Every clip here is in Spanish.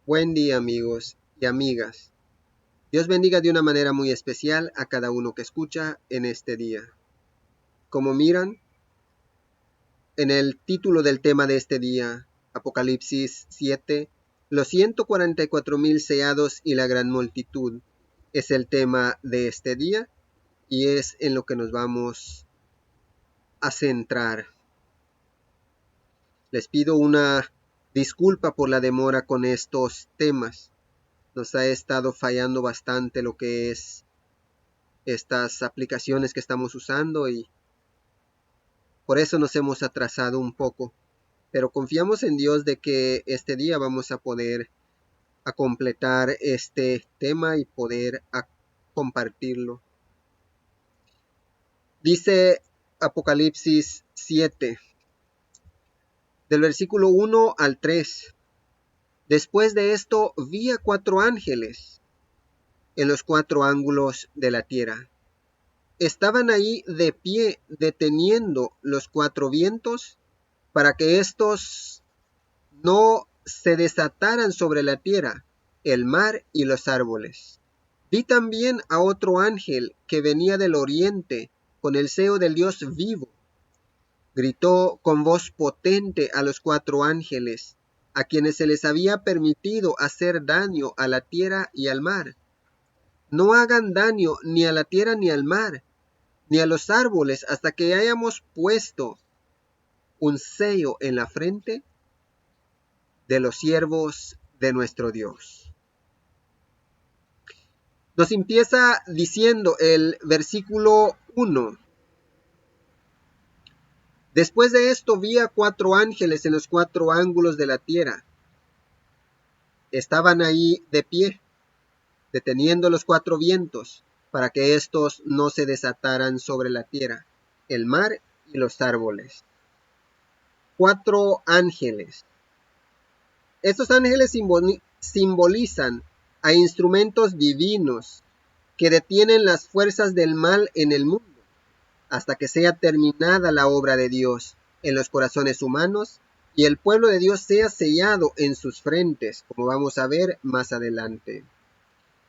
Buen día amigos y amigas. Dios bendiga de una manera muy especial a cada uno que escucha en este día. Como miran, en el título del tema de este día, Apocalipsis 7, los 144,000 sellados y la gran multitud, es el tema de este día y es en lo que nos vamos a centrar. Les pido una disculpa por la demora con estos temas. Nos ha estado fallando bastante lo que es estas aplicaciones que estamos usando y por eso nos hemos atrasado un poco. Pero confiamos en Dios de que este día vamos a poder a completar este tema y poder a compartirlo. Dice Apocalipsis 7, del versículo 1 al 3. Después de esto vi a 4 ángeles en los 4 ángulos de la tierra. Estaban ahí de pie, deteniendo los 4 vientos para que éstos no se desataran sobre la tierra, el mar y los árboles. Vi también a otro ángel que venía del oriente con el sello del Dios vivo. Gritó con voz potente a los 4 ángeles, a quienes se les había permitido hacer daño a la tierra y al mar. No hagan daño ni a la tierra ni al mar, ni a los árboles, hasta que hayamos puesto un sello en la frente de los siervos de nuestro Dios. Nos empieza diciendo el versículo 1. Después de esto vi a 4 ángeles en los 4 ángulos de la tierra. Estaban ahí de pie, deteniendo los 4 vientos, para que éstos no se desataran sobre la tierra, el mar y los árboles. 4 ángeles. Estos ángeles simbolizan a instrumentos divinos que detienen las fuerzas del mal en el mundo hasta que sea terminada la obra de Dios en los corazones humanos y el pueblo de Dios sea sellado en sus frentes, como vamos a ver más adelante.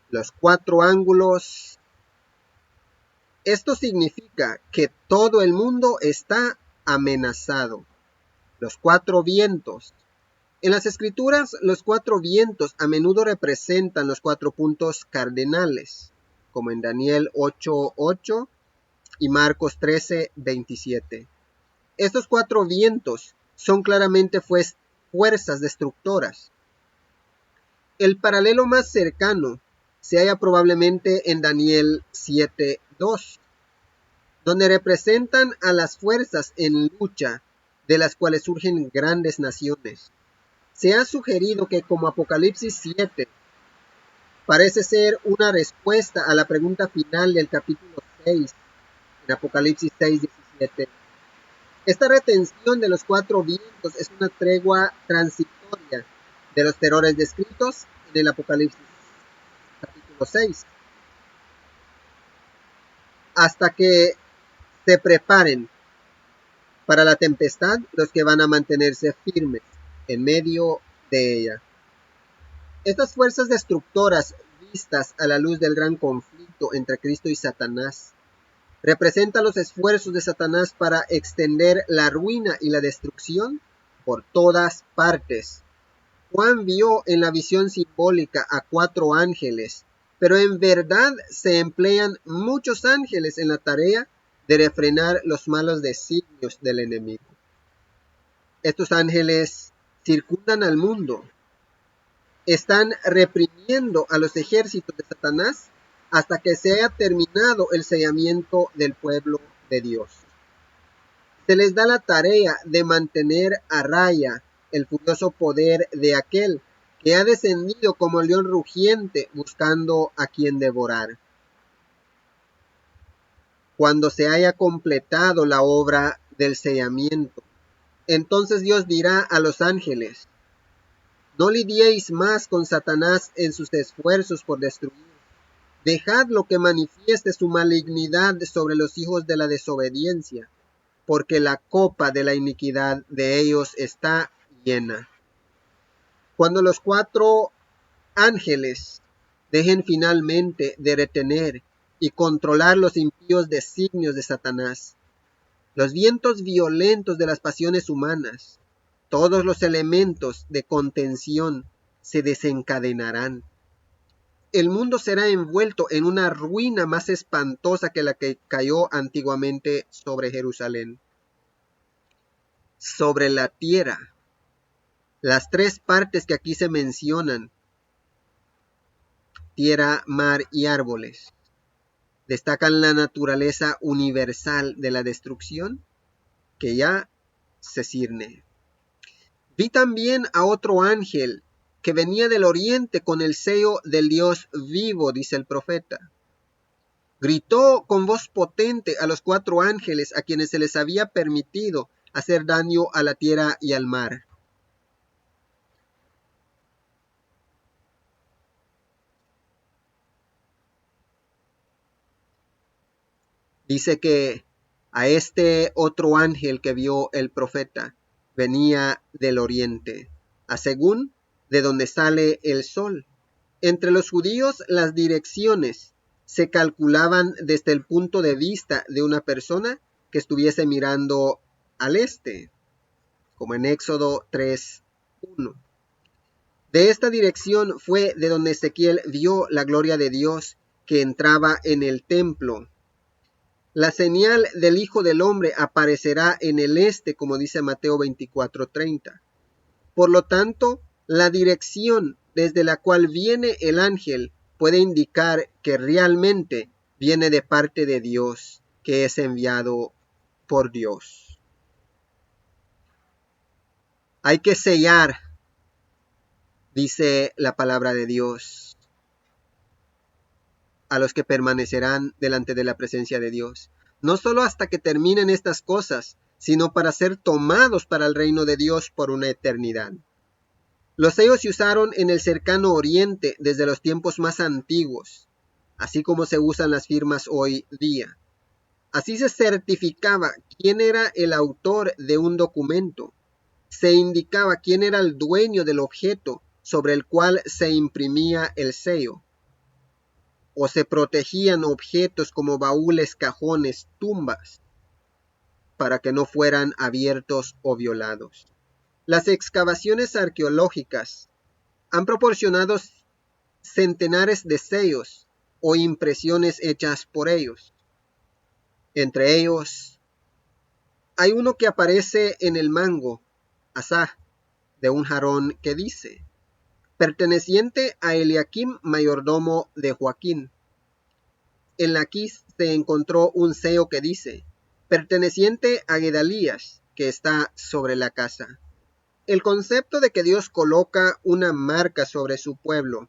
Los 4 ángulos. Esto significa que todo el mundo está amenazado. Los 4 vientos. En las escrituras, los 4 vientos a menudo representan los 4 puntos cardenales, como en Daniel 8:8 y Marcos 13:27. Estos 4 vientos son claramente fuerzas destructoras. El paralelo más cercano se halla probablemente en Daniel 7:2, donde representan a las fuerzas en lucha de las cuales surgen grandes naciones. Se ha sugerido que como Apocalipsis 7 parece ser una respuesta a la pregunta final del capítulo 6, en Apocalipsis 6:17. Esta retención de los 4 vientos es una tregua transitoria de los terrores descritos en el Apocalipsis capítulo 6, hasta que se preparen para la tempestad los que van a mantenerse firmes en medio de ella. Estas fuerzas destructoras vistas a la luz del gran conflicto entre Cristo y Satanás representan los esfuerzos de Satanás para extender la ruina y la destrucción por todas partes. Juan vio en la visión simbólica a 4 ángeles, pero en verdad se emplean muchos ángeles en la tarea de refrenar los malos designios del enemigo. Estos ángeles circundan al mundo, están reprimiendo a los ejércitos de Satanás hasta que se haya terminado el sellamiento del pueblo de Dios. Se les da la tarea de mantener a raya el furioso poder de aquel que ha descendido como el león rugiente buscando a quien devorar. Cuando se haya completado la obra del sellamiento, entonces Dios dirá a los ángeles: no lidiéis más con Satanás en sus esfuerzos por destruir. Dejadlo que manifieste su malignidad sobre los hijos de la desobediencia, porque la copa de la iniquidad de ellos está llena. Cuando los 4 ángeles dejen finalmente de retener y controlar los impíos designios de Satanás, los vientos violentos de las pasiones humanas, todos los elementos de contención se desencadenarán. El mundo será envuelto en una ruina más espantosa que la que cayó antiguamente sobre Jerusalén. Sobre la tierra, las tres partes que aquí se mencionan, tierra, mar y árboles, destacan la naturaleza universal de la destrucción que ya se cierne. Vi también a otro ángel que venía del oriente con el sello del Dios vivo, dice el profeta. Gritó con voz potente a los 4 ángeles a quienes se les había permitido hacer daño a la tierra y al mar. Dice que a este otro ángel que vio el profeta venía del oriente, a según de donde sale el sol. Entre los judíos las direcciones se calculaban desde el punto de vista de una persona que estuviese mirando al este, como en Éxodo 3:1. De esta dirección fue de donde Ezequiel vio la gloria de Dios que entraba en el templo. La señal del Hijo del Hombre aparecerá en el este, como dice Mateo 24:30. Por lo tanto, la dirección desde la cual viene el ángel puede indicar que realmente viene de parte de Dios, que es enviado por Dios. Hay que sellar, dice la palabra de Dios, a los que permanecerán delante de la presencia de Dios. No solo hasta que terminen estas cosas, sino para ser tomados para el reino de Dios por una eternidad. Los sellos se usaron en el cercano oriente desde los tiempos más antiguos, así como se usan las firmas hoy día. Así se certificaba quién era el autor de un documento. Se indicaba quién era el dueño del objeto sobre el cual se imprimía el sello. O se protegían objetos como baúles, cajones, tumbas, para que no fueran abiertos o violados. Las excavaciones arqueológicas han proporcionado centenares de sellos o impresiones hechas por ellos. Entre ellos, hay uno que aparece en el mango, asá, de un jarrón que dice, perteneciente a Eliakim, mayordomo de Joaquín. En la quis se encontró un sello que dice, perteneciente a Gedalías, que está sobre la casa. El concepto de que Dios coloca una marca sobre su pueblo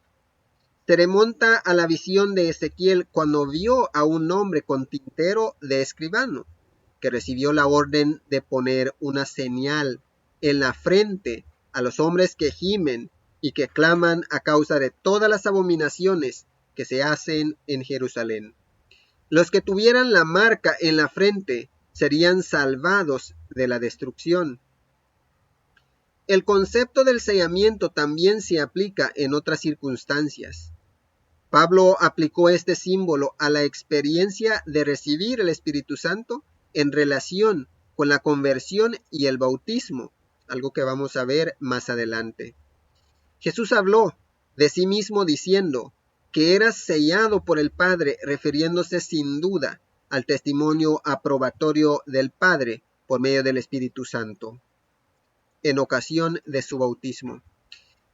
se remonta a la visión de Ezequiel cuando vio a un hombre con tintero de escribano, que recibió la orden de poner una señal en la frente a los hombres que gimen y que claman a causa de todas las abominaciones que se hacen en Jerusalén. Los que tuvieran la marca en la frente serían salvados de la destrucción. El concepto del sellamiento también se aplica en otras circunstancias. Pablo aplicó este símbolo a la experiencia de recibir el Espíritu Santo en relación con la conversión y el bautismo, algo que vamos a ver más adelante. Jesús habló de sí mismo diciendo que era sellado por el Padre, refiriéndose sin duda al testimonio aprobatorio del Padre por medio del Espíritu Santo en ocasión de su bautismo.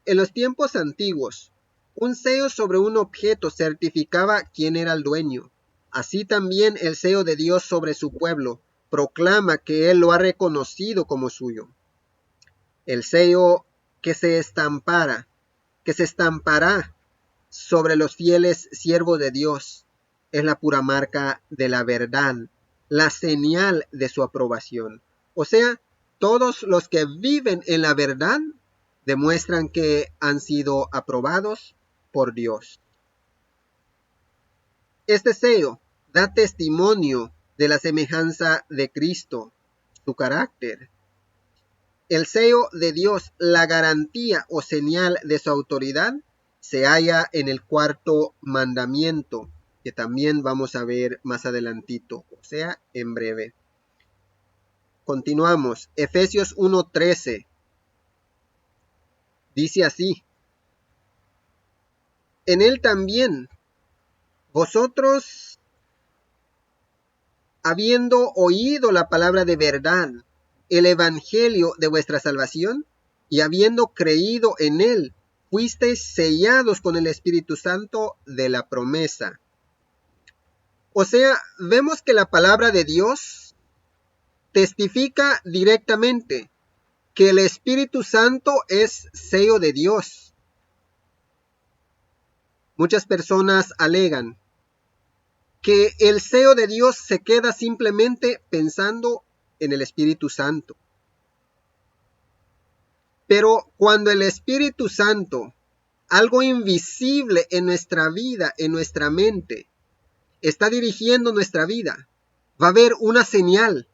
En los tiempos antiguos, un sello sobre un objeto certificaba quién era el dueño. Así también el sello de Dios sobre su pueblo proclama que Él lo ha reconocido como suyo. El sello que se estampará sobre los fieles siervos de Dios es la pura marca de la verdad, la señal de su aprobación. O sea, todos los que viven en la verdad demuestran que han sido aprobados por Dios. Este sello da testimonio de la semejanza de Cristo, su carácter. El sello de Dios, la garantía o señal de su autoridad, se halla en el cuarto mandamiento, que también vamos a ver más adelantito, o sea, en breve. Continuamos. Efesios 1:13 dice así: en él también vosotros, habiendo oído la palabra de verdad, el evangelio de vuestra salvación, y habiendo creído en él, fuisteis sellados con el Espíritu Santo de la promesa. O sea, vemos que la palabra de Dios testifica directamente que el Espíritu Santo es sello de Dios. Muchas personas alegan que el sello de Dios se queda simplemente pensando en el Espíritu Santo. Pero cuando el Espíritu Santo, algo invisible en nuestra vida, en nuestra mente, está dirigiendo nuestra vida, va a haber una señal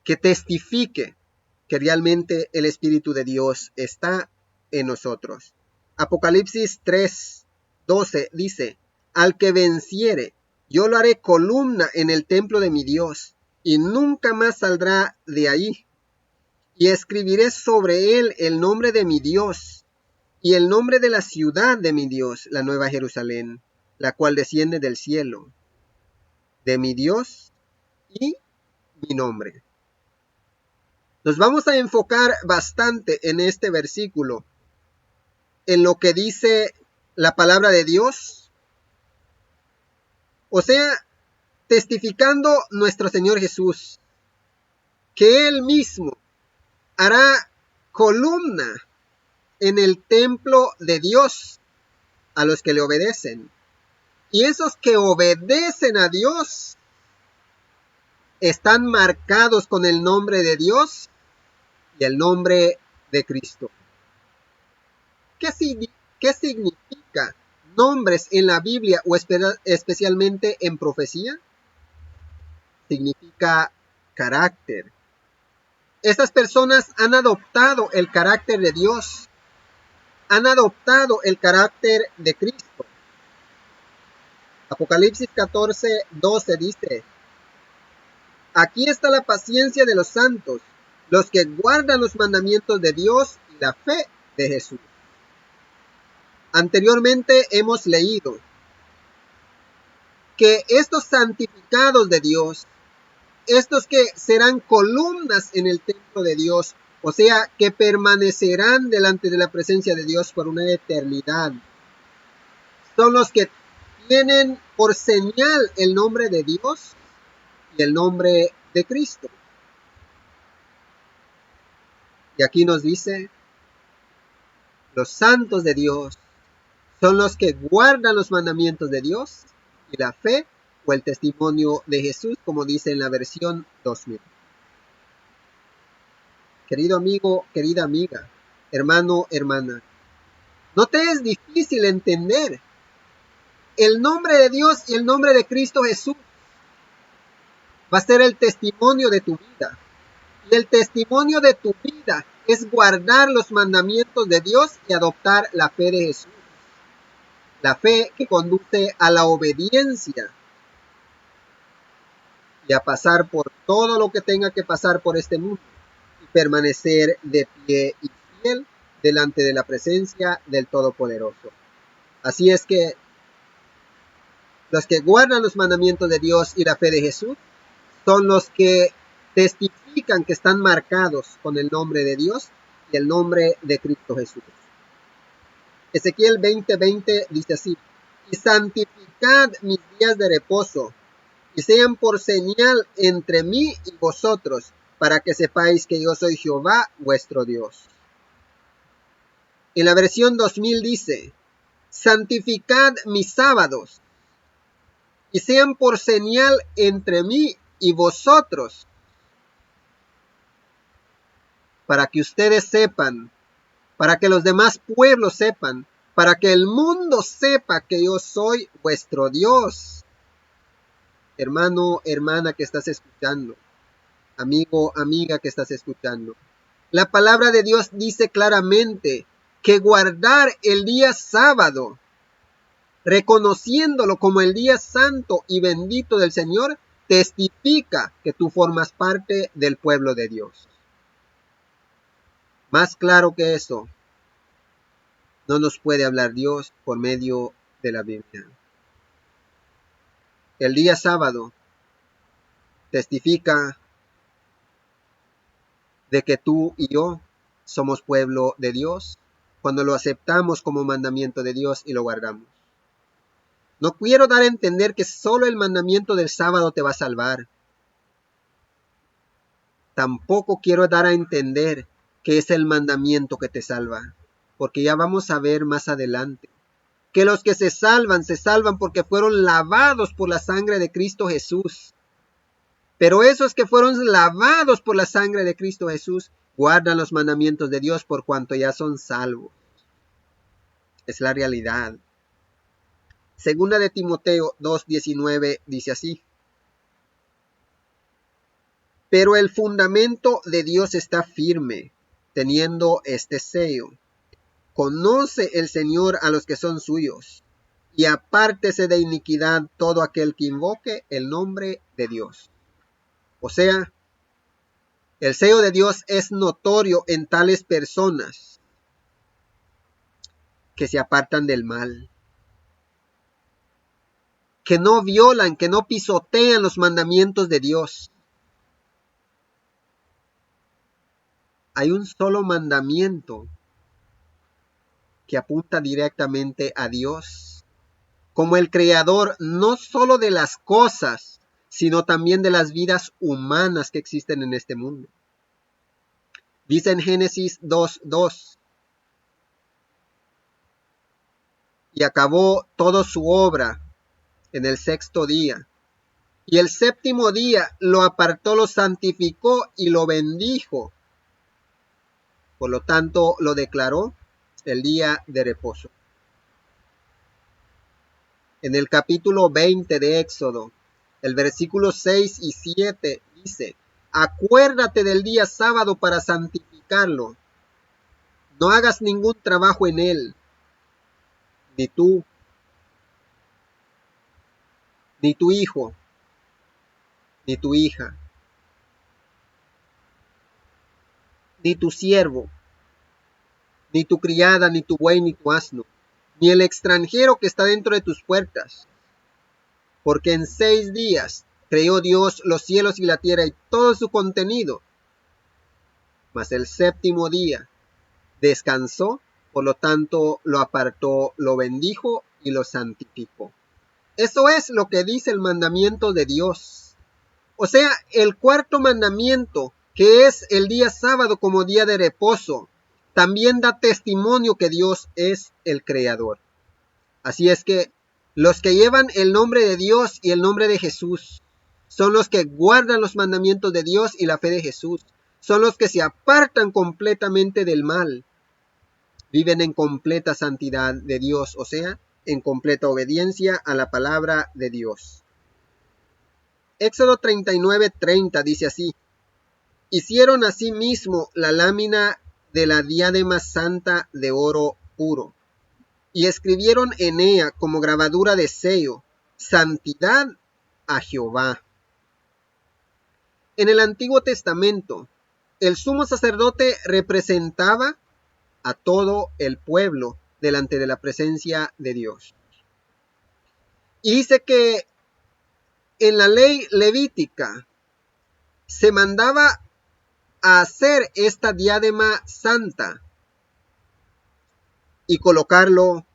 que testifique que realmente el Espíritu de Dios está en nosotros. Apocalipsis 3:12 dice: al que venciere, yo lo haré columna en el templo de mi Dios, y nunca más saldrá de ahí. Y escribiré sobre él el nombre de mi Dios, y el nombre de la ciudad de mi Dios, la nueva Jerusalén, la cual desciende del cielo, de mi Dios y mi nombre. Nos vamos a enfocar bastante en este versículo, en lo que dice la palabra de Dios, o sea, testificando nuestro Señor Jesús, que Él mismo hará columna en el templo de Dios a los que le obedecen. Y esos que obedecen a Dios están marcados con el nombre de Dios y el nombre de Cristo. ¿Qué significa nombres en la Biblia o especialmente en profecía? Significa carácter. Estas personas han adoptado el carácter de Dios, han adoptado el carácter de Cristo. Apocalipsis 14:12 dice: aquí está la paciencia de los santos, los que guardan los mandamientos de Dios y la fe de Jesús. Anteriormente hemos leído que estos santificados de Dios, estos que serán columnas en el templo de Dios, o sea, que permanecerán delante de la presencia de Dios por una eternidad, son los que tienen por señal el nombre de Dios y el nombre de Cristo. Y aquí nos dice: los santos de Dios son los que guardan los mandamientos de Dios y la fe o el testimonio de Jesús, como dice en la versión 2000. Querido amigo, querida amiga, hermano, hermana, ¿no te es difícil entender el nombre de Dios y el nombre de Cristo Jesús? Va a ser el testimonio de tu vida. Y el testimonio de tu vida es guardar los mandamientos de Dios y adoptar la fe de Jesús. La fe que conduce a la obediencia y a pasar por todo lo que tenga que pasar por este mundo y permanecer de pie y fiel delante de la presencia del Todopoderoso. Así es que los que guardan los mandamientos de Dios y la fe de Jesús son los que testifican que están marcados con el nombre de Dios y el nombre de Cristo Jesús. Ezequiel 20:20 dice así: y santificad mis días de reposo, y sean por señal entre mí y vosotros, para que sepáis que yo soy Jehová vuestro Dios. En la versión 2000 dice: santificad mis sábados, y sean por señal entre mí y vosotros, para que ustedes sepan, para que los demás pueblos sepan, para que el mundo sepa que yo soy vuestro Dios. Hermano, hermana que estás escuchando, amigo, amiga que estás escuchando, la palabra de Dios dice claramente que guardar el día sábado, reconociéndolo como el día santo y bendito del Señor, testifica que tú formas parte del pueblo de Dios. Más claro que eso, no nos puede hablar Dios por medio de la Biblia. El día sábado testifica de que tú y yo somos pueblo de Dios cuando lo aceptamos como mandamiento de Dios y lo guardamos. No quiero dar a entender que solo el mandamiento del sábado te va a salvar. Tampoco quiero dar a entender que es el mandamiento que te salva, porque ya vamos a ver más adelante que los que se salvan porque fueron lavados por la sangre de Cristo Jesús. Pero esos que fueron lavados por la sangre de Cristo Jesús guardan los mandamientos de Dios por cuanto ya son salvos. Es la realidad. Segunda de Timoteo 2:19 dice así: pero el fundamento de Dios está firme, teniendo este sello: conoce el Señor a los que son suyos, y apártese de iniquidad todo aquel que invoque el nombre de Dios. O sea, el sello de Dios es notorio en tales personas que se apartan del mal, que no violan, que no pisotean los mandamientos de Dios. Hay un solo mandamiento que apunta directamente a Dios, como el creador no solo de las cosas, sino también de las vidas humanas que existen en este mundo. Dice en Génesis 2:2: y acabó toda su obra en el sexto día, y el séptimo día lo apartó, lo santificó y lo bendijo. Por lo tanto, lo declaró el día de reposo. En el capítulo 20 de Éxodo, el versículo 6 y 7 dice: acuérdate del día sábado para santificarlo. No hagas ningún trabajo en él, ni tú, ni tu hijo, ni tu hija, ni tu siervo, ni tu criada, ni tu buey, ni tu asno, ni el extranjero que está dentro de tus puertas. Porque en 6 días creó Dios los cielos y la tierra y todo su contenido. Mas el séptimo día descansó, por lo tanto lo apartó, lo bendijo y lo santificó. Eso es lo que dice el mandamiento de Dios. O sea, el cuarto mandamiento, que es el día sábado como día de reposo, también da testimonio que Dios es el creador. Así es que los que llevan el nombre de Dios y el nombre de Jesús son los que guardan los mandamientos de Dios y la fe de Jesús. Son los que se apartan completamente del mal. Viven en completa santidad de Dios, o sea, en completa obediencia a la palabra de Dios. Éxodo 39:30 dice así: hicieron asimismo la lámina de la diadema santa de oro puro, y escribieron en ella como grabadura de sello: santidad a Jehová. En el Antiguo Testamento, el sumo sacerdote representaba a todo el pueblo delante de la presencia de Dios. Y dice que en la ley levítica se mandaba a hacer esta diadema santa y colocarlo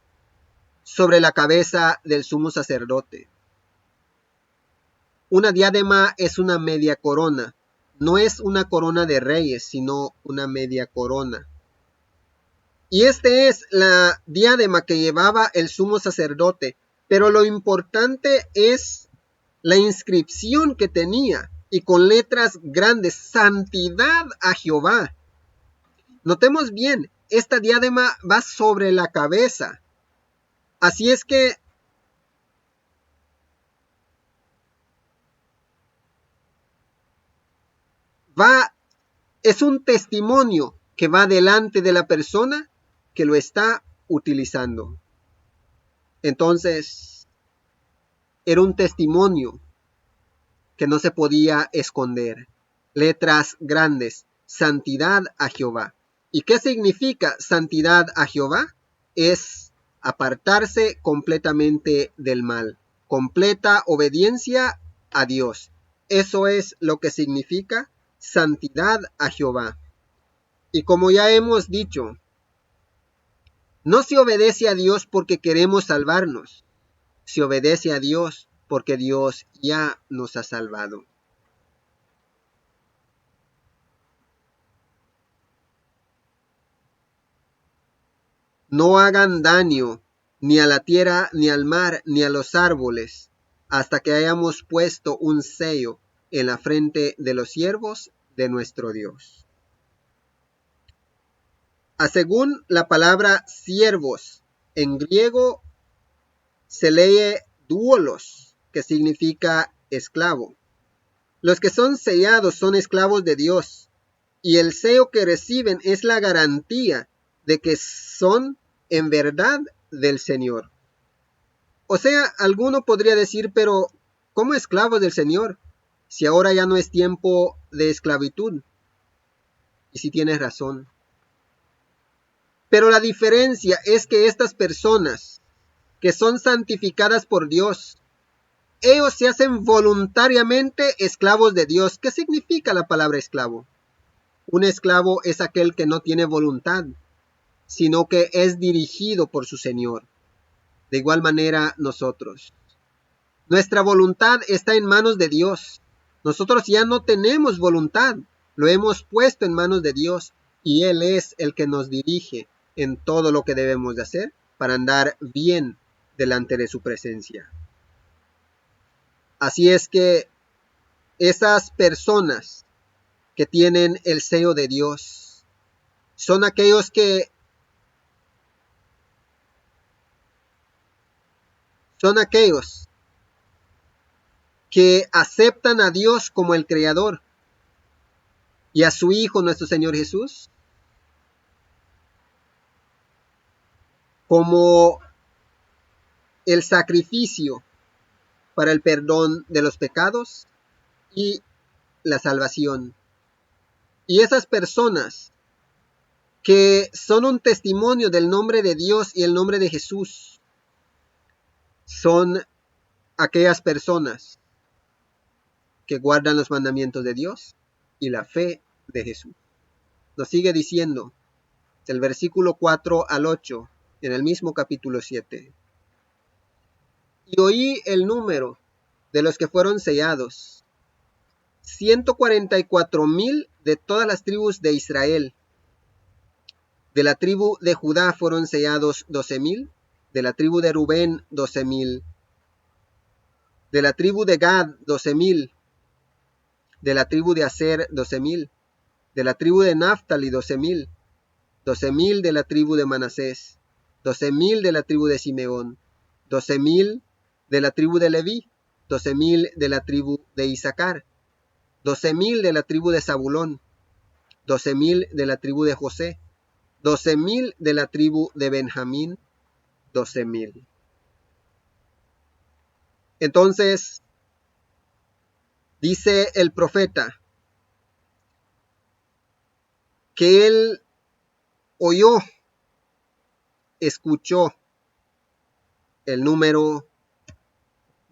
sobre la cabeza del sumo sacerdote. Una diadema es una media corona, no es una corona de reyes, sino una media corona. Y esta es la diadema que llevaba el sumo sacerdote, pero lo importante es la inscripción que tenía, y con letras grandes: santidad a Jehová. Notemos bien, esta diadema va sobre la cabeza. Así es que es un testimonio que va delante de la persona que lo está utilizando. Entonces, era un testimonio que no se podía esconder. Letras grandes, santidad a Jehová. ¿Y qué significa santidad a Jehová? Es apartarse completamente del mal, completa obediencia a Dios. Eso es lo que significa santidad a Jehová. Y como ya hemos dicho, no se obedece a Dios porque queremos salvarnos, se obedece a Dios porque Dios ya nos ha salvado. No hagan daño ni a la tierra, ni al mar, ni a los árboles, hasta que hayamos puesto un sello en la frente de los siervos de nuestro Dios. Según la palabra siervos, en griego se lee doulos, que significa esclavo. Los que son sellados son esclavos de Dios, y el sello que reciben es la garantía de que son en verdad del Señor. O sea, alguno podría decir, pero ¿cómo esclavos del Señor? Si ahora ya no es tiempo de esclavitud. Y si tienes razón. Pero la diferencia es que estas personas que son santificadas por Dios, ellos se hacen voluntariamente esclavos de Dios. ¿Qué significa la palabra esclavo? Un esclavo es aquel que no tiene voluntad, sino que es dirigido por su Señor. De igual manera nosotros. Nuestra voluntad está en manos de Dios. Nosotros ya no tenemos voluntad. Lo hemos puesto en manos de Dios y Él es el que nos dirige en todo lo que debemos de hacer para andar bien delante de su presencia. Así es que esas personas que tienen el sello de Dios son aquellos que aceptan a Dios como el Creador y a su Hijo nuestro Señor Jesús como el sacrificio para el perdón de los pecados y la salvación. Y esas personas que son un testimonio del nombre de Dios y el nombre de Jesús son aquellas personas que guardan los mandamientos de Dios y la fe de Jesús. Nos sigue diciendo del versículo 4 al 8 en el mismo capítulo 7. Y oí el número de los que fueron sellados, 144,000 de todas las tribus de Israel. De la tribu de Judá fueron sellados 12,000, de la tribu de Rubén 12,000, de la tribu de Gad 12,000, de la tribu de Aser 12,000, de la tribu de Naftali 12,000, 12,000 de la tribu de Manasés, 12,000 de la tribu de Simeón, 12,000 de la tribu de Leví, 12,000 de la tribu de Isaacar, 12,000 de la tribu de Zabulón, 12,000 de la tribu de José, 12,000 de la tribu de Benjamín, 12,000. Entonces, dice el profeta que él oyó, escuchó el número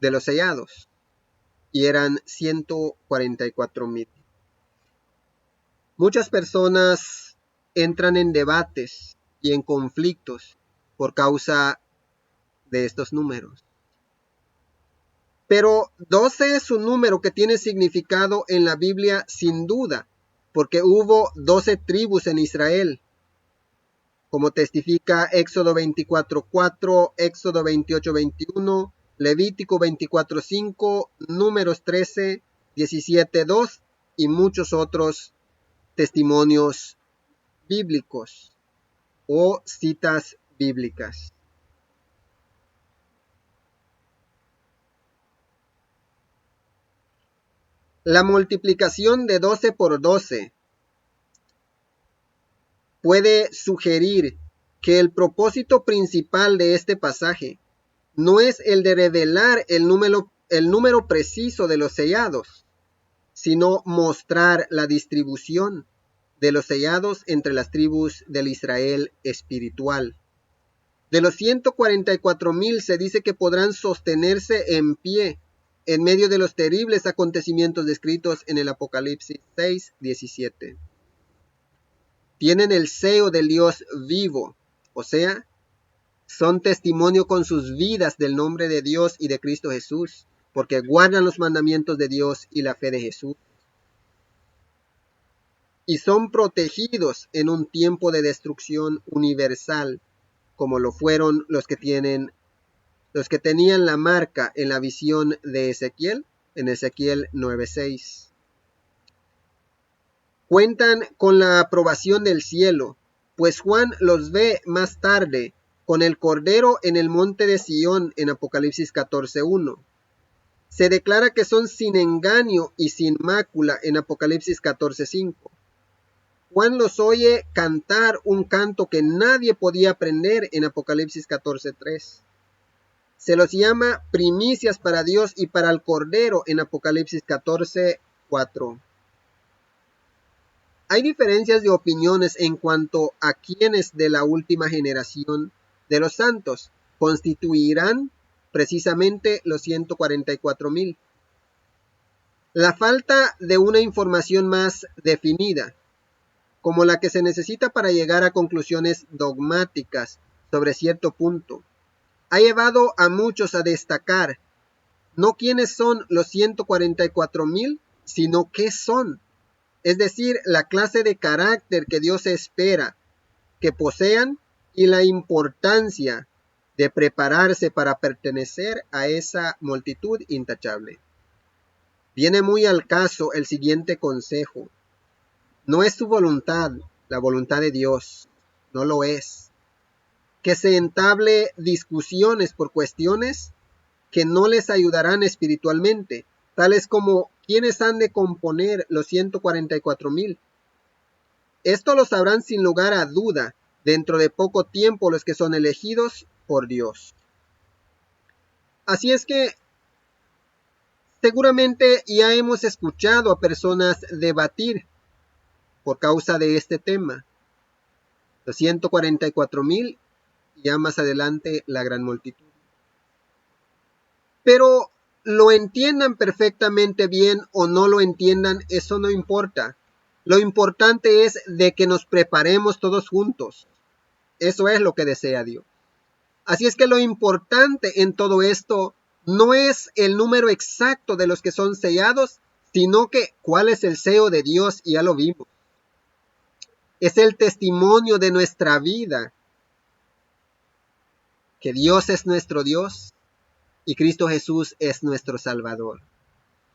de los sellados y eran 144,000. Muchas personas entran en debates y en conflictos por causa de estos números. Pero 12 es un número que tiene significado en la Biblia sin duda, porque hubo 12 tribus en Israel, como testifica Éxodo 24:4, Éxodo 28:21, Levítico 24:5, Números 13, 17:2 y muchos otros testimonios bíblicos o citas bíblicas. La multiplicación de 12 por 12 puede sugerir que el propósito principal de este pasaje no es el de revelar el número preciso de los sellados, sino mostrar la distribución de los sellados entre las tribus del Israel espiritual. De los 144,000 se dice que podrán sostenerse en pie en medio de los terribles acontecimientos descritos en el Apocalipsis 6:17. Tienen el sello del Dios vivo, o sea, son testimonio con sus vidas del nombre de Dios y de Cristo Jesús, porque guardan los mandamientos de Dios y la fe de Jesús. Y son protegidos en un tiempo de destrucción universal, como lo fueron los que tenían la marca en la visión de Ezequiel, en Ezequiel 9:6. Cuentan con la aprobación del cielo, pues Juan los ve más tarde con el Cordero en el monte de Sión en Apocalipsis 14:1. Se declara que son sin engaño y sin mácula en Apocalipsis 14:5. Juan los oye cantar un canto que nadie podía aprender en Apocalipsis 14:3. Se los llama primicias para Dios y para el Cordero en Apocalipsis 14:4. Hay diferencias de opiniones en cuanto a quiénes de la última generación de los santos constituirán precisamente los 144,000. La falta de una información más definida, como la que se necesita para llegar a conclusiones dogmáticas sobre cierto punto, ha llevado a muchos a destacar no quiénes son los 144,000, sino qué son. Es decir, la clase de carácter que Dios espera que posean y la importancia de prepararse para pertenecer a esa multitud intachable. Viene muy al caso el siguiente consejo. No es tu voluntad, la voluntad de Dios, no lo es. Que se entable discusiones por cuestiones que no les ayudarán espiritualmente, tales como quiénes han de componer los 144,000. Esto lo sabrán sin lugar a duda dentro de poco tiempo los que son elegidos por Dios. Así es que seguramente ya hemos escuchado a personas debatir por causa de este tema. Los 144,000 y ya más adelante la gran multitud. Pero lo entiendan perfectamente bien o no lo entiendan, eso no importa. Lo importante es de que nos preparemos todos juntos. Eso es lo que desea Dios. Así es que lo importante en todo esto no es el número exacto de los que son sellados, sino que cuál es el sello de Dios, y ya lo vimos. Es el testimonio de nuestra vida, que Dios es nuestro Dios y Cristo Jesús es nuestro Salvador.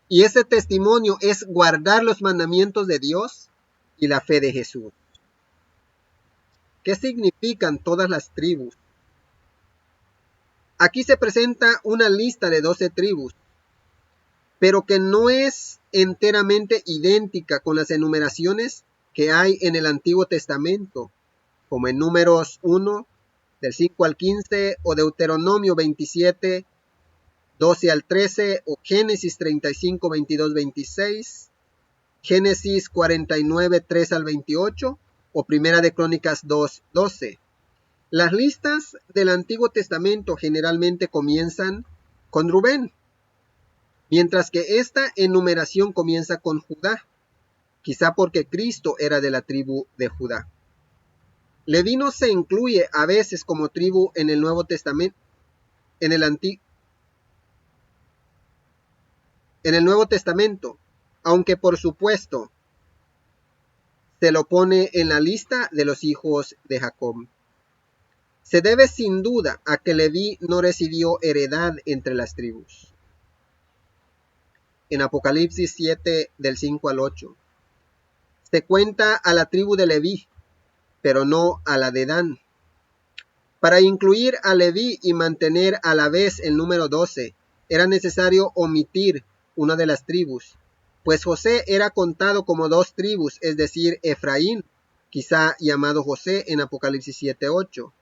Y ese testimonio es guardar los mandamientos de Dios y la fe de Jesús. ¿Qué significan todas las tribus? Aquí se presenta una lista de 12 tribus, pero que no es enteramente idéntica con las enumeraciones que hay en el Antiguo Testamento, como en Números 1, del 5 al 15, o Deuteronomio 27, 12 al 13, o Génesis 35, 22, 26, Génesis 49, 3 al 28, o Primera de Crónicas 2, 12. Las listas del Antiguo Testamento generalmente comienzan con Rubén, mientras que esta enumeración comienza con Judá, quizá porque Cristo era de la tribu de Judá. Leví no se incluye a veces como tribu en el Nuevo Testamento, en el Nuevo Testamento, aunque por supuesto se lo pone en la lista de los hijos de Jacob. Se debe sin duda a que Leví no recibió heredad entre las tribus. En Apocalipsis 7 del 5 al 8 se cuenta a la tribu de Leví, pero no a la de Dan. Para incluir a Leví y mantener a la vez el número 12, era necesario omitir una de las tribus, pues José era contado como 2 tribus, es decir, Efraín, quizá llamado José en Apocalipsis 7:8,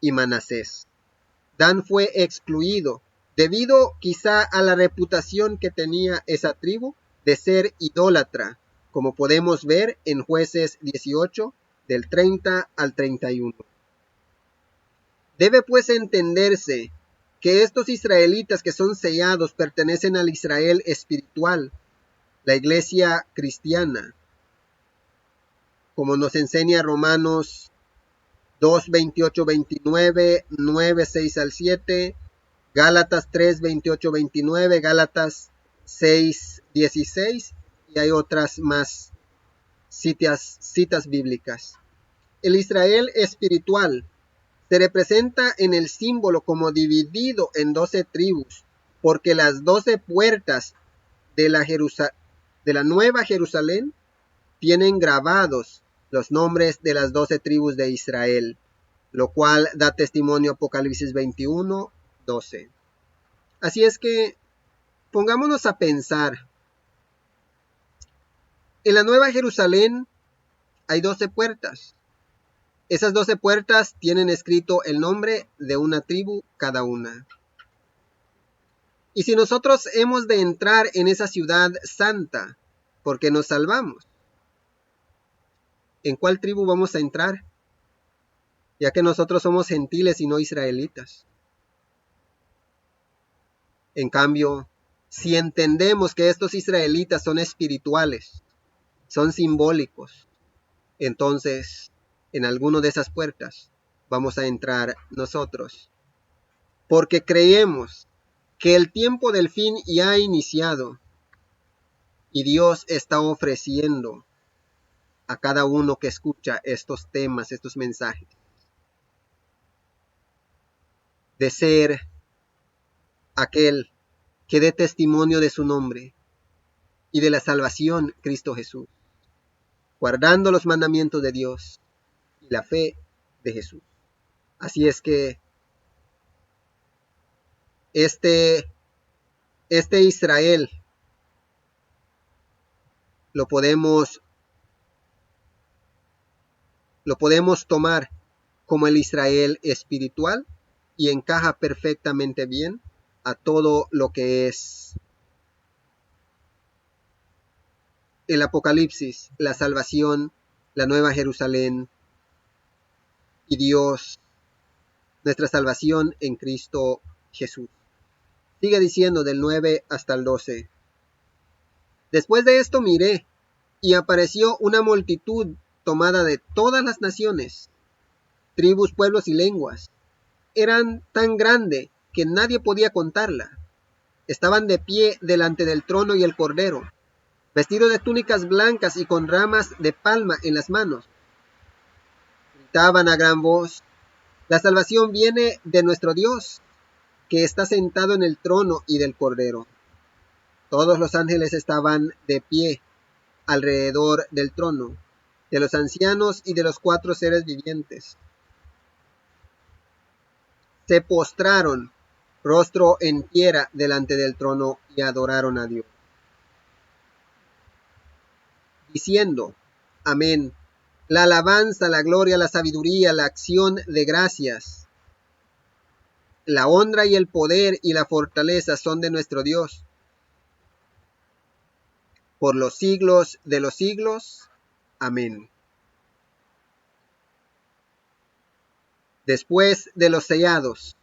y Manasés. Dan fue excluido debido quizá a la reputación que tenía esa tribu de ser idólatra, como podemos ver en Jueces 18, del 30 al 31. Debe pues entenderse que estos israelitas que son sellados pertenecen al Israel espiritual, la iglesia cristiana, como nos enseña Romanos 2, 28, 29, 9, 6 al 7, Gálatas 3, 28, 29, Gálatas 6, 16, y hay otras más citas bíblicas. El Israel espiritual se representa en el símbolo como dividido en 12 tribus, porque las 12 puertas de la Nueva Jerusalén tienen grabados los nombres de las 12 tribus de Israel, lo cual da testimonio Apocalipsis 21, 12. Así es que pongámonos a pensar. En la Nueva Jerusalén hay 12 puertas. Esas 12 puertas tienen escrito el nombre de una tribu cada una. Y si nosotros hemos de entrar en esa ciudad santa, porque nos salvamos, ¿en cuál tribu vamos a entrar? Ya que nosotros somos gentiles y no israelitas. En cambio, si entendemos que estos israelitas son espirituales, son simbólicos, entonces en alguno de esas puertas vamos a entrar nosotros. Porque creemos que el tiempo del fin ya ha iniciado y Dios está ofreciendo a cada uno que escucha estos temas, estos mensajes, de ser aquel que dé testimonio de su nombre y de la salvación Cristo Jesús, guardando los mandamientos de Dios y la fe de Jesús. Así es que este Israel lo podemos tomar como el Israel espiritual y encaja perfectamente bien a todo lo que es el Apocalipsis, la salvación, la Nueva Jerusalén y Dios, nuestra salvación en Cristo Jesús. Sigue diciendo del 9 hasta el 12. Después de esto miré, y apareció una multitud tomada de todas las naciones, tribus, pueblos y lenguas. Eran tan grande que nadie podía contarla. Estaban de pie delante del trono y el Cordero, vestidos de túnicas blancas y con ramas de palma en las manos. Gritaban a gran voz: la salvación viene de nuestro Dios, que está sentado en el trono y del Cordero. Todos los ángeles estaban de pie alrededor del trono, de los ancianos y de los 4 seres vivientes. Se postraron rostro en tierra delante del trono y adoraron a Dios, diciendo: amén. La alabanza, la gloria, la sabiduría, la acción de gracias, la honra y el poder y la fortaleza son de nuestro Dios, por los siglos de los siglos. Amén. Después de los sellados,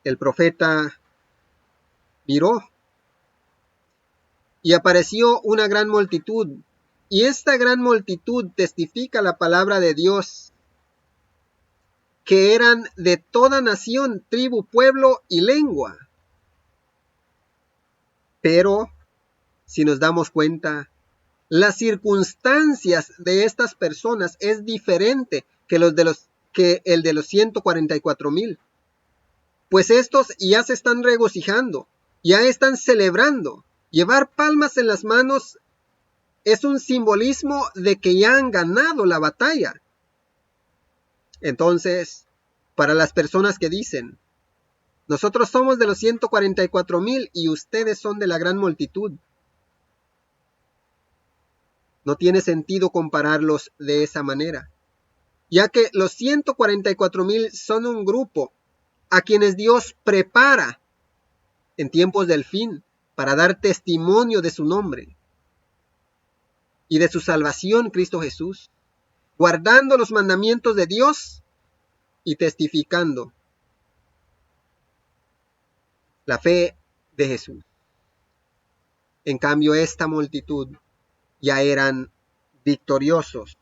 el profeta miró y apareció una gran multitud, y esta gran multitud testifica la palabra de Dios, que eran de toda nación, tribu, pueblo y lengua. Pero, si nos damos cuenta, las circunstancias de estas personas es diferente que el de los 144,000. Pues estos ya se están regocijando, ya están celebrando. Llevar palmas en las manos es un simbolismo de que ya han ganado la batalla. Entonces, para las personas que dicen: nosotros somos de los 144,000 y ustedes son de la gran multitud, no tiene sentido compararlos de esa manera. ya que los 144,000 son un grupo a quienes Dios prepara en tiempos del fin para dar testimonio de su nombre y de su salvación, Cristo Jesús, guardando los mandamientos de Dios y testificando la fe de Jesús. En cambio, esta multitud ya eran victoriosos,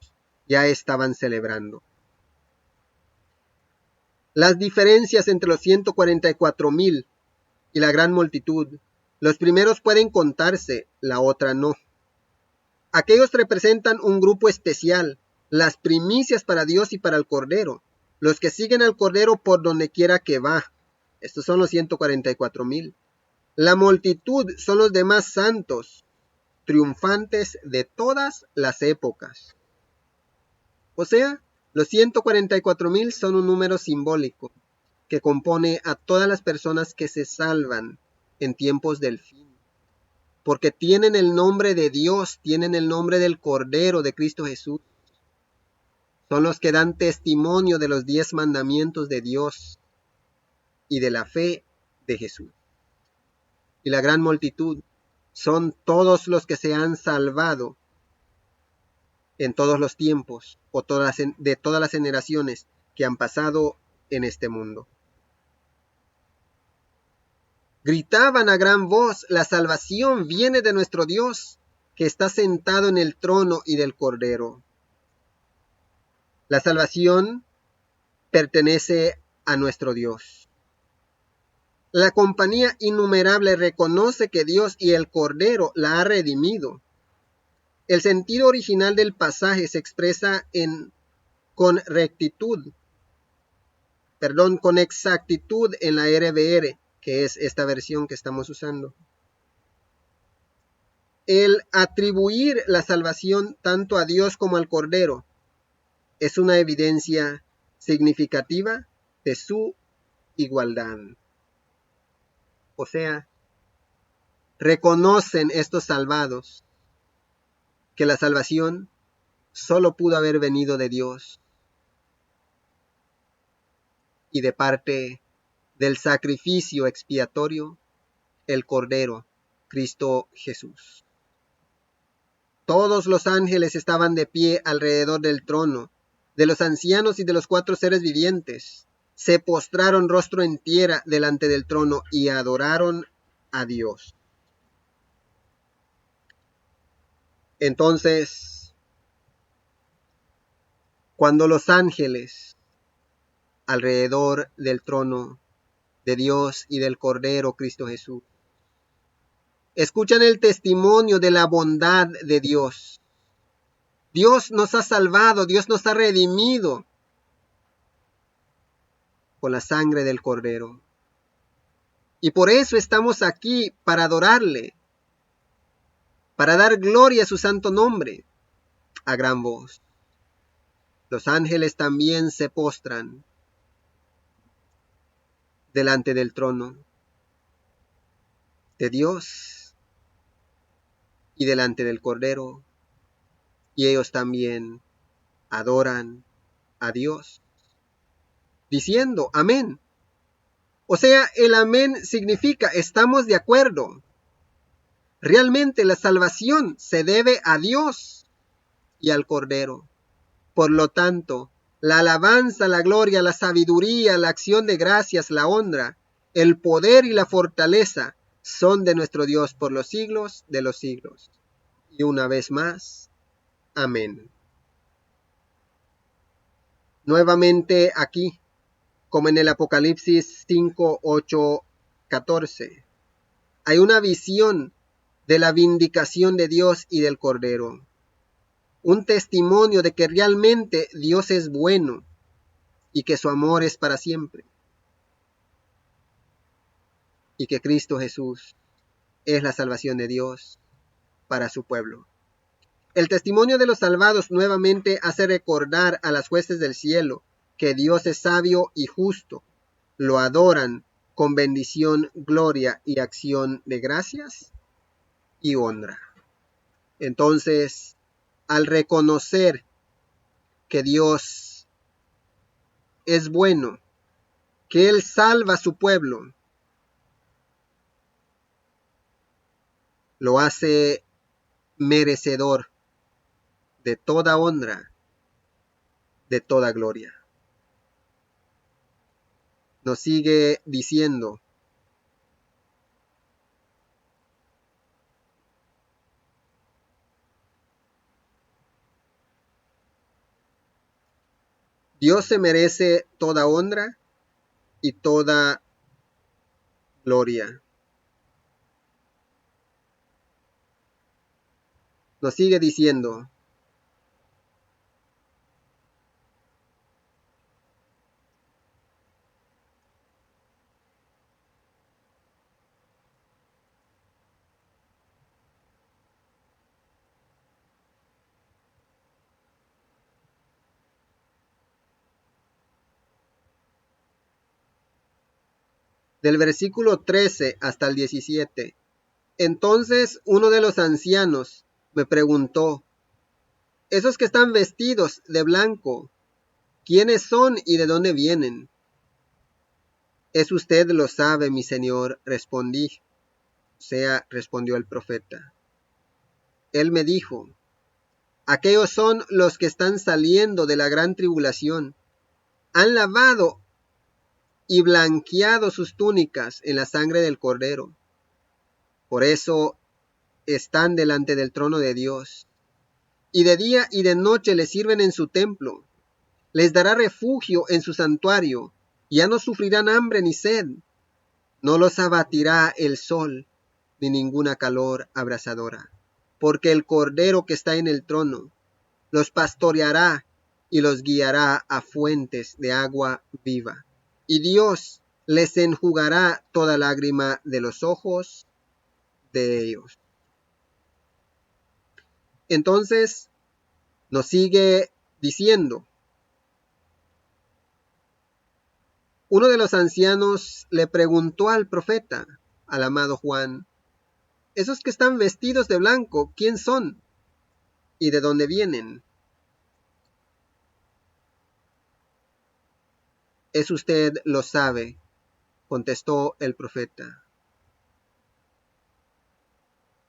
ya estaban celebrando. Las diferencias entre los 144,000 y la gran multitud, los primeros pueden contarse, la otra no. Aquellos representan un grupo especial, las primicias para Dios y para el Cordero, los que siguen al Cordero por donde quiera que va. Estos son los 144,000. La multitud son los demás santos, triunfantes de todas las épocas. O sea, los 144,000 son un número simbólico que compone a todas las personas que se salvan en tiempos del fin, porque tienen el nombre de Dios, tienen el nombre del Cordero de Cristo Jesús. Son los que dan testimonio de los 10 mandamientos de Dios y de la fe de Jesús. Y la gran multitud son todos los que se han salvado en todos los tiempos o de todas las generaciones que han pasado en este mundo. Gritaban a gran voz: la salvación viene de nuestro Dios, que está sentado en el trono y del Cordero. La salvación pertenece a nuestro Dios. La compañía innumerable reconoce que Dios y el Cordero la ha redimido. El sentido original del pasaje se expresa con exactitud en la RVR, que es esta versión que estamos usando. El atribuir la salvación tanto a Dios como al Cordero es una evidencia significativa de su igualdad. O sea, reconocen estos salvados que la salvación solo pudo haber venido de Dios y de parte del sacrificio expiatorio, el Cordero, Cristo Jesús. Todos los ángeles estaban de pie alrededor del trono, de los ancianos y de los 4 seres vivientes. Se postraron rostro en tierra delante del trono y adoraron a Dios. Entonces, cuando los ángeles alrededor del trono de Dios y del Cordero Cristo Jesús escuchan el testimonio de la bondad de Dios, Dios nos ha salvado, Dios nos ha redimido con la sangre del Cordero. Y por eso estamos aquí, para adorarle, para dar gloria a su santo nombre, a gran voz. Los ángeles también se postran delante del trono de Dios y delante del Cordero, y ellos también adoran a Dios, diciendo amén. O sea, el amén significa estamos de acuerdo. Realmente la salvación se debe a Dios y al Cordero. Por lo tanto, la alabanza, la gloria, la sabiduría, la acción de gracias, la honra, el poder y la fortaleza son de nuestro Dios por los siglos de los siglos. Y una vez más, amén. Nuevamente aquí, como en el Apocalipsis 5, 8, 14, hay una visión de la vindicación de Dios y del Cordero. Un testimonio de que realmente Dios es bueno y que su amor es para siempre. Y que Cristo Jesús es la salvación de Dios para su pueblo. El testimonio de los salvados nuevamente hace recordar a las huestes del cielo que Dios es sabio y justo. Lo adoran con bendición, gloria y acción de gracias y honra. Entonces, al reconocer que Dios es bueno, que Él salva a su pueblo, lo hace merecedor de toda honra, de toda gloria. Nos sigue diciendo: Dios se merece toda honra y toda gloria. Nos sigue diciendo: del versículo 13 hasta el 17. Entonces uno de los ancianos me preguntó: esos que están vestidos de blanco, ¿quiénes son y de dónde vienen? Es usted lo sabe, mi señor, respondí. Respondió el profeta. Él me dijo: aquellos son los que están saliendo de la gran tribulación. Han lavado y blanqueado sus túnicas en la sangre del Cordero. Por eso están delante del trono de Dios. Y de día y de noche le sirven en su templo. Les dará refugio en su santuario. Ya no sufrirán hambre ni sed. No los abatirá el sol, ni ninguna calor abrasadora. Porque el Cordero que está en el trono los pastoreará y los guiará a fuentes de agua viva. Y Dios les enjugará toda lágrima de los ojos de ellos. Entonces nos sigue diciendo: uno de los ancianos le preguntó al profeta, al amado Juan: esos que están vestidos de blanco, ¿quién son? ¿Y de dónde vienen? Es usted lo sabe, contestó el profeta.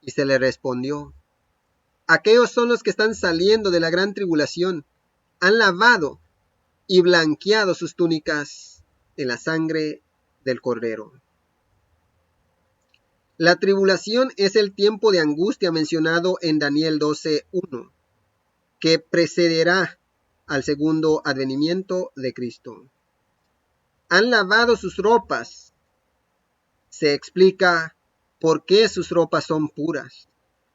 Y se le respondió: aquellos son los que están saliendo de la gran tribulación. Han lavado y blanqueado sus túnicas en la sangre del Cordero. La tribulación es el tiempo de angustia mencionado en Daniel 12:1, que precederá al segundo advenimiento de Cristo. Han lavado sus ropas. Se explica por qué sus ropas son puras.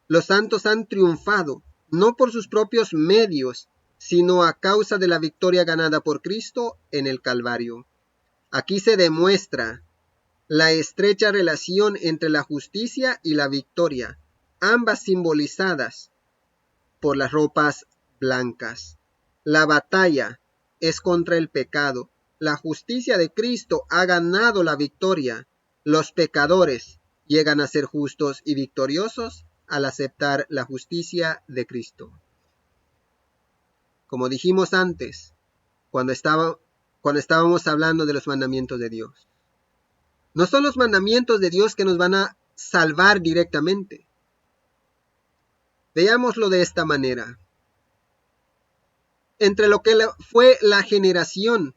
Los santos han triunfado, no por sus propios medios, sino a causa de la victoria ganada por Cristo en el Calvario. Aquí se demuestra la estrecha relación entre la justicia y la victoria, ambas simbolizadas por las ropas blancas. La batalla es contra el pecado. La justicia de Cristo ha ganado la victoria. Los pecadores llegan a ser justos y victoriosos al aceptar la justicia de Cristo. Como dijimos antes, cuando estábamos hablando de los mandamientos de Dios, no son los mandamientos de Dios que nos van a salvar directamente. Veámoslo de esta manera. Entre lo que fue la generación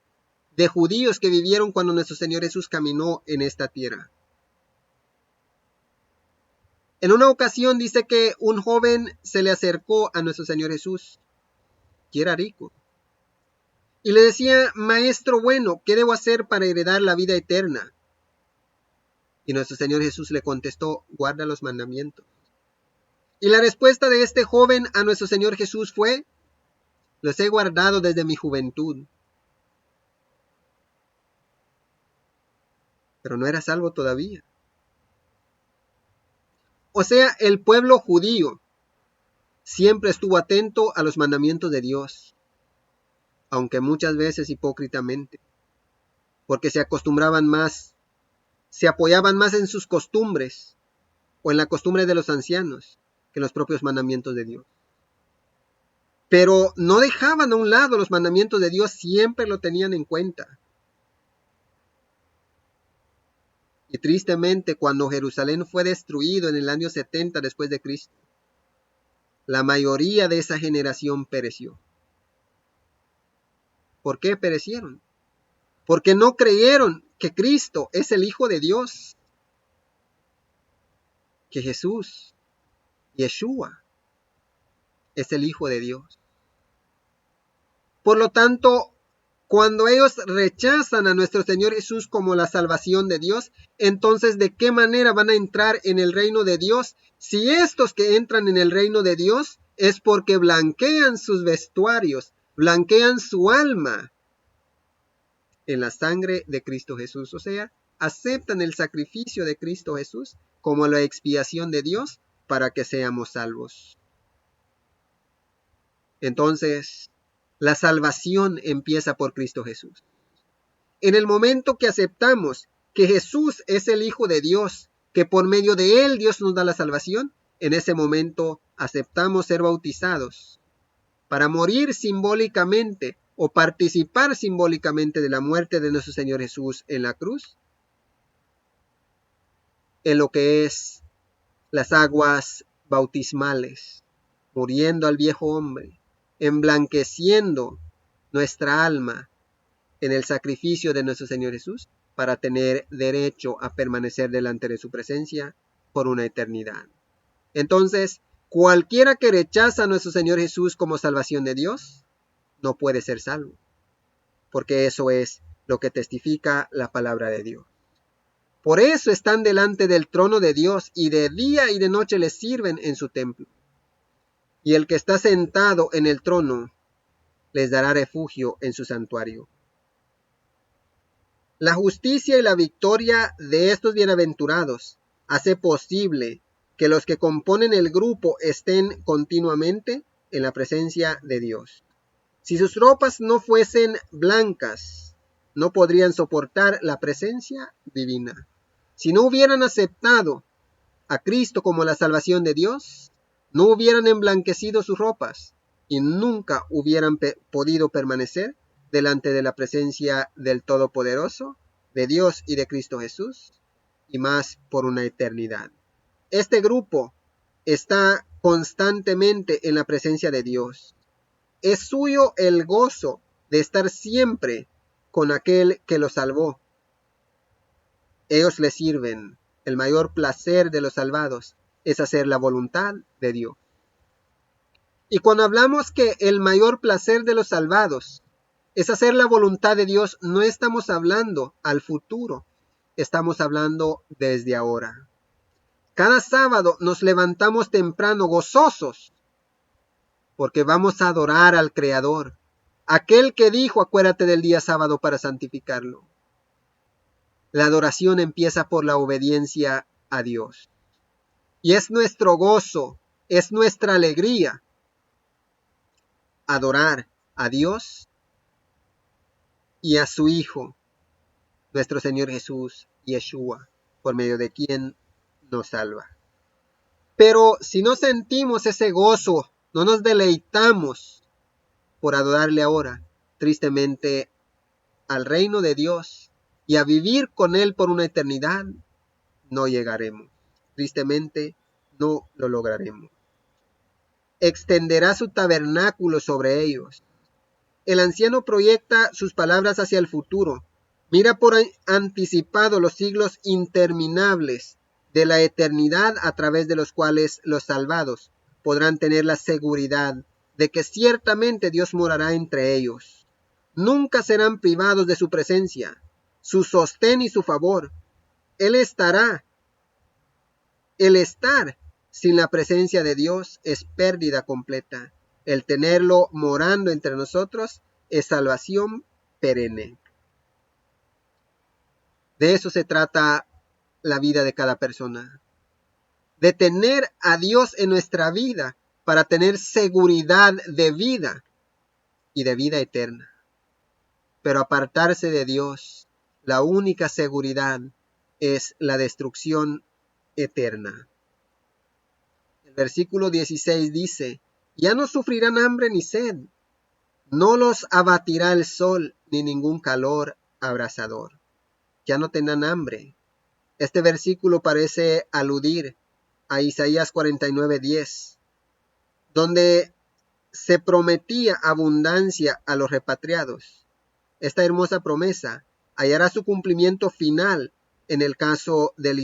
de judíos que vivieron cuando nuestro Señor Jesús caminó en esta tierra. En una ocasión dice que un joven se le acercó a nuestro Señor Jesús, que era rico, y le decía: maestro bueno, ¿qué debo hacer para heredar la vida eterna? Y nuestro Señor Jesús le contestó: guarda los mandamientos. Y la respuesta de este joven a nuestro Señor Jesús fue: los he guardado desde mi juventud. Pero no era salvo todavía. O sea, el pueblo judío siempre estuvo atento a los mandamientos de Dios, aunque muchas veces hipócritamente, porque se apoyaban más en sus costumbres o en la costumbre de los ancianos que en los propios mandamientos de Dios. pero no dejaban a un lado los mandamientos de Dios, siempre lo tenían en cuenta. Y tristemente, cuando Jerusalén fue destruido en el año 70 después de Cristo, la mayoría de esa generación pereció. ¿Por qué perecieron? Porque no creyeron que Cristo es el Hijo de Dios, que Jesús, Yeshua, es el Hijo de Dios. Por lo tanto, cuando ellos rechazan a nuestro Señor Jesús como la salvación de Dios, entonces ¿de qué manera van a entrar en el reino de Dios? Si estos que entran en el reino de Dios es porque blanquean sus vestuarios, blanquean su alma en la sangre de Cristo Jesús, o sea, aceptan el sacrificio de Cristo Jesús como la expiación de Dios para que seamos salvos. Entonces, la salvación empieza por Cristo Jesús. En el momento que aceptamos que Jesús es el Hijo de Dios, que por medio de Él Dios nos da la salvación, en ese momento aceptamos ser bautizados para morir simbólicamente o participar simbólicamente de la muerte de nuestro Señor Jesús en la cruz, en lo que es las aguas bautismales, muriendo al viejo hombre, emblanqueciendo nuestra alma en el sacrificio de nuestro Señor Jesús para tener derecho a permanecer delante de su presencia por una eternidad. Entonces, cualquiera que rechaza a nuestro Señor Jesús como salvación de Dios, no puede ser salvo, porque eso es lo que testifica la palabra de Dios. Por eso están delante del trono de Dios y de día y de noche les sirven en su templo. Y el que está sentado en el trono les dará refugio en su santuario. La justicia y la victoria de estos bienaventurados hace posible que los que componen el grupo estén continuamente en la presencia de Dios. Si sus ropas no fuesen blancas, no podrían soportar la presencia divina. Si no hubieran aceptado a Cristo como la salvación de Dios, no hubieran emblanquecido sus ropas y nunca hubieran podido permanecer delante de la presencia del Todopoderoso, de Dios y de Cristo Jesús, y más por una eternidad. Este grupo está constantemente en la presencia de Dios. Es suyo el gozo de estar siempre con aquel que los salvó. Ellos le sirven. El mayor placer de los salvados es hacer la voluntad de Dios. Y cuando hablamos que el mayor placer de los salvados es hacer la voluntad de Dios, no estamos hablando al futuro, estamos hablando desde ahora. Cada sábado nos levantamos temprano gozosos porque vamos a adorar al Creador, aquel que dijo, acuérdate del día sábado para santificarlo. La adoración empieza por la obediencia a Dios. Y es nuestro gozo, es nuestra alegría adorar a Dios y a su Hijo, nuestro Señor Jesús, Yeshua, por medio de quien nos salva. Pero si no sentimos ese gozo, no nos deleitamos por adorarle ahora, tristemente, al reino de Dios y a vivir con Él por una eternidad, no llegaremos. Tristemente, no lo lograremos. Extenderá su tabernáculo sobre ellos. El anciano proyecta sus palabras hacia el futuro. Mira por anticipado los siglos interminables de la eternidad a través de los cuales los salvados podrán tener la seguridad de que ciertamente Dios morará entre ellos. Nunca serán privados de su presencia, su sostén y su favor. Él estará. El estar sin la presencia de Dios es pérdida completa. El tenerlo morando entre nosotros es salvación perenne. De eso se trata la vida de cada persona. De tener a Dios en nuestra vida para tener seguridad de vida y de vida eterna. Pero apartarse de Dios, la única seguridad es la destrucción eterna. El versículo 16 dice, Ya no sufrirán hambre ni sed, no los abatirá el sol ni ningún calor abrasador. Ya no tendrán hambre. Este versículo parece aludir a Isaías 49:10, donde se prometía abundancia a los repatriados. Esta hermosa promesa hallará su cumplimiento final en el caso del